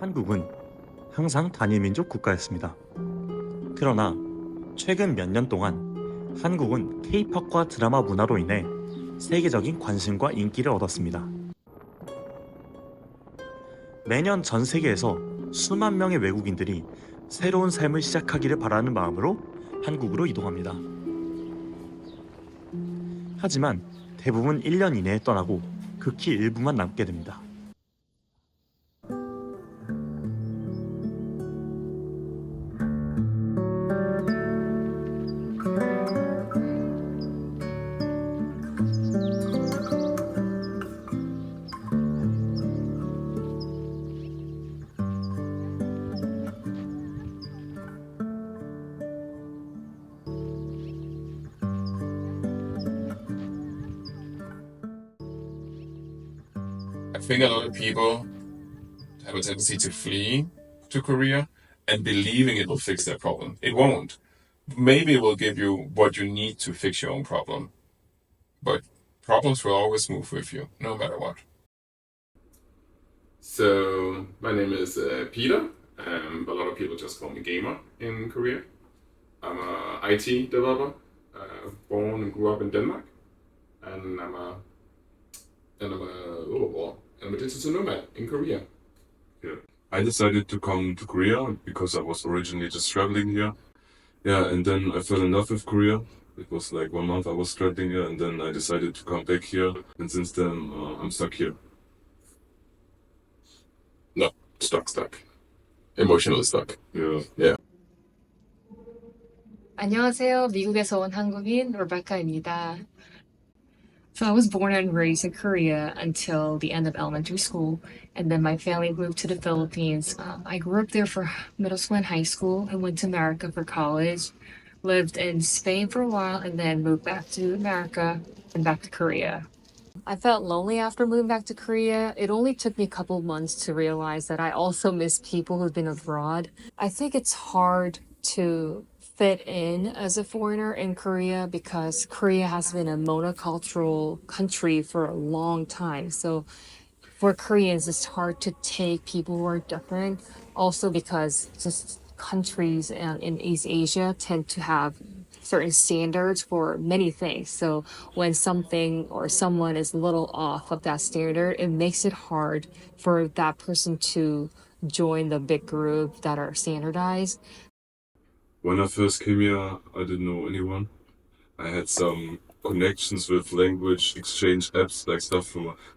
한국은 항상 단일민족 국가였습니다. 그러나 최근 몇 년 동안 한국은 K-팝과 드라마 문화로 인해 세계적인 관심과 인기를 얻었습니다. 매년 전 세계에서 수만 명의 외국인들이 새로운 삶을 시작하기를 바라는 마음으로 한국으로 이동합니다. 하지만 대부분 1년 이내에 떠나고 극히 일부만 남게 됩니다. I think a lot of people have a tendency to flee to Korea and believing it will fix their problem. It won't. Maybe it will give you what you need to fix your own problem. But problems will always move with you, no matter what. So my name is Peter. A lot of people just call me Gamer in Korea. I'm a IT developer, born and grew up in Denmark, and I'm a digital nomad in Korea. Yeah. I decided to come to Korea because I was originally just traveling here. Yeah, and then I fell in love with Korea. It was like 1 month I was traveling here, and then I decided to come back here. And since then, I'm stuck here. No, stuck. Emotionally stuck. Yeah. 안녕하세요. 미국에서 온 한국인 Rebecca입니다. So I was born and raised in Korea until the end of elementary school, and then my family moved to the Philippines. I grew up there for middle school and high school, and went to America for college. Lived in Spain for a while, and then moved back to America and back to Korea. I felt lonely after moving back to Korea. It only took me a couple months to realize that I also miss people who've been abroad. I think it's hard to fit in as a foreigner in Korea because Korea has been a monocultural country for a long time. So for Koreans, it's hard to take people who are different. Also because just countries in East Asia tend to have certain standards for many things. So when something or someone is a little off of that standard, it makes it hard for that person to join the big group that are standardized. When I first came here, I didn't know anyone. I had some connections with language exchange apps, like stuff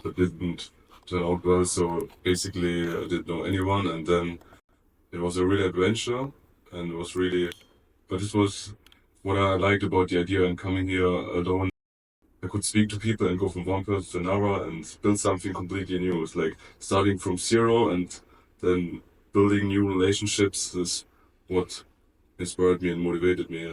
that didn't turn out well. So basically, I didn't know anyone, and then it was a real adventure, and it was really. But it was what I liked about the idea and coming here alone. I could speak to people and go from one person to another and build something completely new. It's like starting from zero and then building new relationships is what inspired me and motivated me.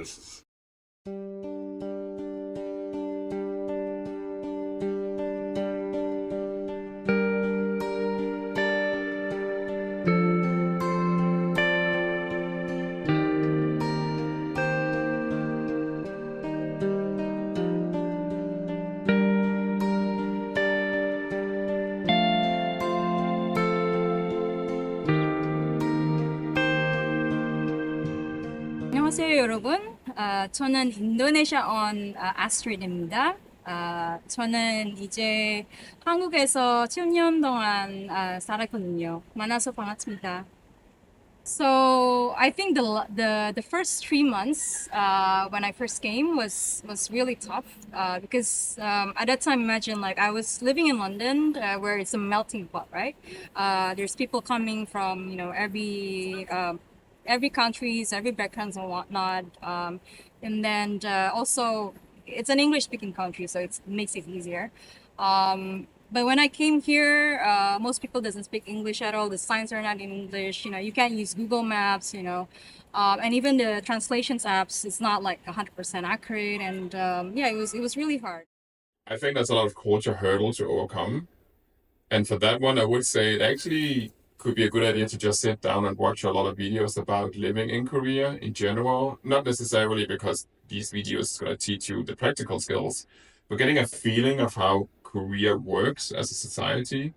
안녕하세요, 여러분. 저는 인도네시아 온 아스트리드입니다. 저는 이제 한국에서 7년 동안 살았거든요. 만나서 반갑습니다. So I think the first 3 months when I first came was really tough because at that time, imagine like I was living in London where it's a melting pot, right? There's people coming from every countries, every backgrounds and whatnot. And then also it's an English speaking country, so it makes it easier. But when I came here, most people doesn't speak English at all. The signs are not in English. You can't use Google Maps, and even the translations apps, it's not like 100% accurate. And it was really hard. I think there's a lot of culture hurdles to overcome. And for that one, I would say it actually could be a good idea to just sit down and watch a lot of videos about living in Korea in general. Not necessarily because these videos are going to teach you the practical skills, but getting a feeling of how Korea works as a society.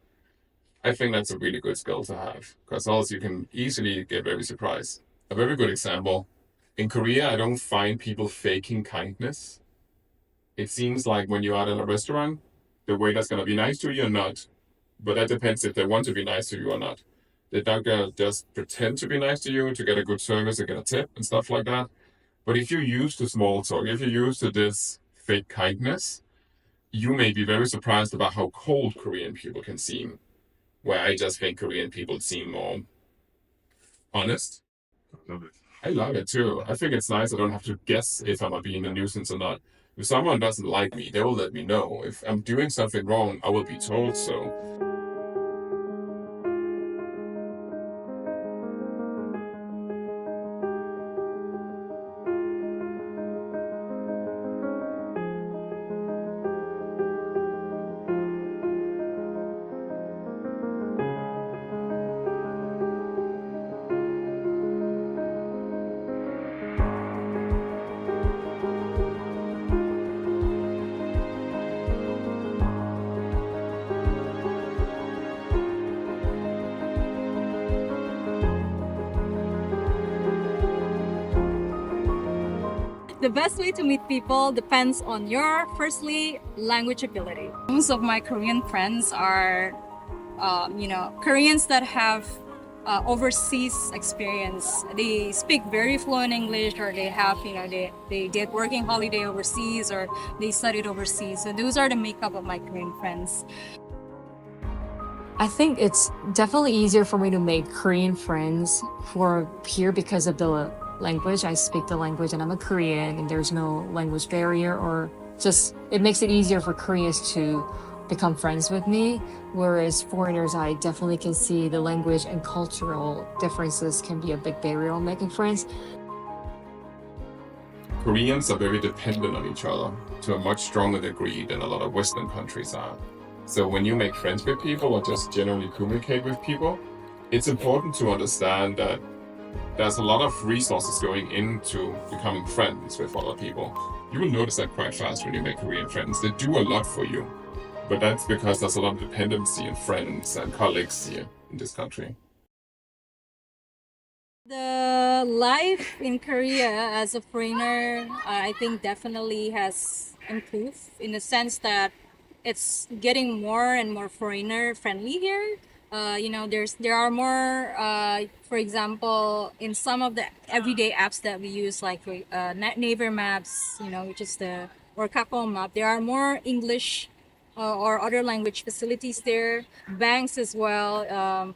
I think that's a really good skill to have because else you can easily get very surprised. A very good example in Korea, I don't find people faking kindness. It seems like when you're out in a restaurant, the waiter's gonna be nice to you or not. But that depends if they want to be nice to you or not. They're not gonna just pretend to be nice to you to get a good service or get a tip and stuff like that. But if you're used to small talk, if you're used to this fake kindness, you may be very surprised about how cold Korean people can seem. Where I just think Korean people seem more honest. Love it. I love it too. I think it's nice I don't have to guess if I'm being a nuisance or not. If someone doesn't like me, they will let me know. If I'm doing something wrong, I will be told so. The best way to meet people depends on your, firstly, language ability. Most of my Korean friends are, Koreans that have overseas experience. They speak very fluent English, or they have, they did working holiday overseas, or they studied overseas. So those are the makeup of my Korean friends. I think it's definitely easier for me to make Korean friends who are here because of the language. I speak the language and I'm a Korean, and there's no language barrier, or just it makes it easier for Koreans to become friends with me. Whereas foreigners, I definitely can see the language and cultural differences can be a big barrier on making friends. Koreans are very dependent on each other to a much stronger degree than a lot of Western countries are. So when you make friends with people or just generally communicate with people, it's important to understand that there's a lot of resources going into becoming friends with other people. You will notice that quite fast when you make Korean friends. They do a lot for you. But that's because there's a lot of dependency in friends and colleagues here in this country. The life in Korea as a foreigner, I think definitely has improved in the sense that it's getting more and more foreigner friendly here. There are more, for example, in some of the everyday apps that we use, like Naver Maps, which is or Kakao Map, there are more English or other language facilities there. Banks as well,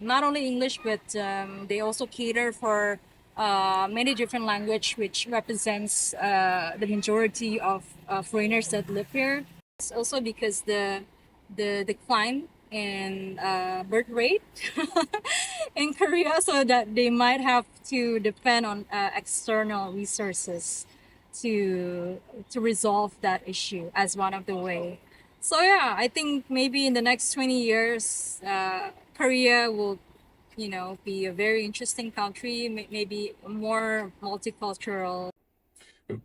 not only English, but they also cater for many different language, which represents the majority of foreigners that live here. It's also because the decline in birth rate in Korea, so that they might have to depend on external resources to resolve that issue as one of the way. So yeah, I think maybe in the next 20 years, Korea will, be a very interesting country, maybe more multicultural.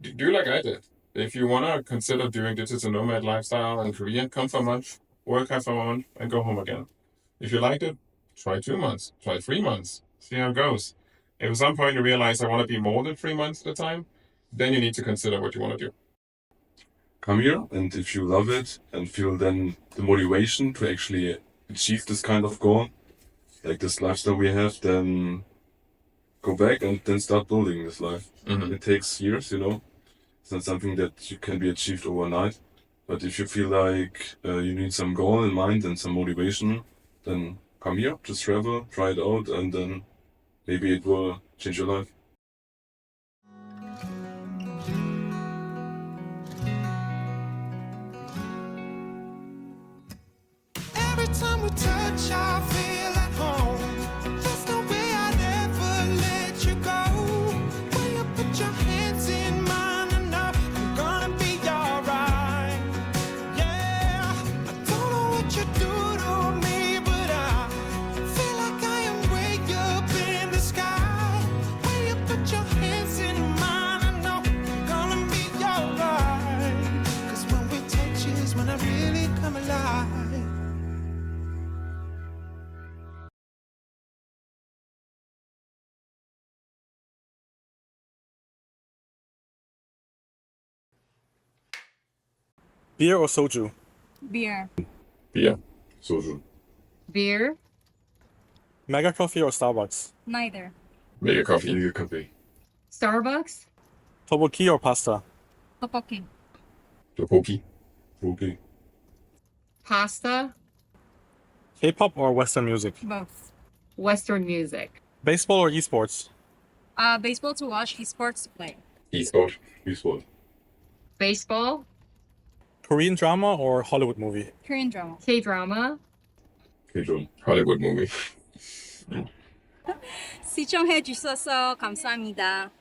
Do like I did. If you want to consider doing digital nomad lifestyle in Korea, come for a month, work half a month, and go home again. If you liked it, try 2 months, try 3 months, see how it goes. If at some point you realize I want to be more than 3 months at a time, then you need to consider what you want to do. Come here, and if you love it and feel then the motivation to actually achieve this kind of goal, like this lifestyle we have, then go back and then start building this life. Mhm. It takes years, It's not something that you can be achieved overnight. But if you feel like you need some goal in mind and some motivation, then come here, just travel, try it out, and then maybe it will change your life. Every time we touch, I feel at home. There's no way I'd ever let you go. When you put your hands in mine, I know I'm gonna be alright. Yeah, I don't know what you do to me, but I feel like I am way up in the sky. When you put your hands in mine, I know I'm gonna be alright. 'Cause when we touch is when I really come alive. Beer or soju? Beer. Beer. Soju. Beer. Mega coffee or Starbucks? Neither. Mega coffee. Mega coffee. Starbucks. Tteokbokki or pasta? Tteokbokki. Tteokbokki. Okay. Pasta. K-pop or Western music? Both. Western music. Baseball or esports? Baseball to watch, esports to play. E-sport. E-sport. Baseball. Korean drama or Hollywood movie? Korean drama. K-drama. K-drum. Hollywood movie. 시청해 주셔서 감사합니다.